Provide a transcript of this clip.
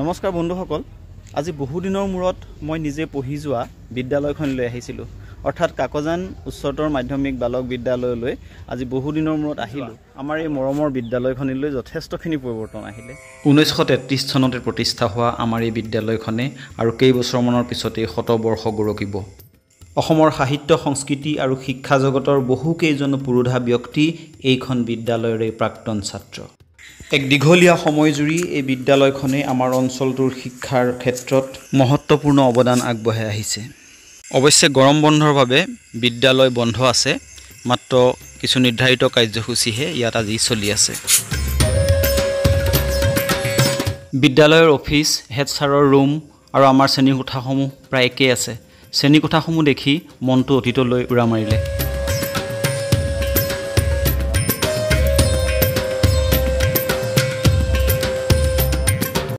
নমস্কাৰ বন্ধুসকল, আজি বহুদিনৰ মূৰত মই নিজে পঢ়ি যোৱা বিদ্যালয়খনলৈ আহিছিলোঁ, অৰ্থাৎ কাকজান উচ্চতৰ মাধ্যমিক বালক বিদ্যালয়লৈ আজি বহুদিনৰ মূৰত আহিলোঁ। আমাৰ এই মৰমৰ বিদ্যালয়খনলৈ যথেষ্টখিনি পৰিৱৰ্তন আহিলে। 1933 চনতে প্ৰতিষ্ঠা হোৱা আমাৰ এই বিদ্যালয়খনে আৰু কেইবছৰমানৰ পিছতেই 100 বৰ্ষ গৰকিব। অসমৰ সাহিত্য সংস্কৃতি আৰু শিক্ষা জগতৰ বহুকেইজন পুৰোধা ব্যক্তি এইখন বিদ্যালয়ৰে প্ৰাক্তন ছাত্ৰ। এক দীঘলীয়া সময় জুৰি এই বিদ্যালয়খনে আমাৰ অঞ্চলটোৰ শিক্ষাৰ ক্ষেত্ৰত মহত্বপূৰ্ণ অৱদান আগবঢ়াই আহিছে। অৱশ্যে গৰম বন্ধৰ বাবে বিদ্যালয় বন্ধ আছে, মাত্ৰ কিছু নিৰ্ধাৰিত কাৰ্যসূচীহে ইয়াত আজি চলি আছে। বিদ্যালয়ৰ অফিচ, হেড ছাৰৰ ৰুম আৰু আমাৰ শ্ৰেণীকোঠাসমূহ প্ৰায় একেই আছে। শ্ৰেণীকোঠাসমূহ দেখি মনটো অতীতলৈ উৰা মাৰিলে।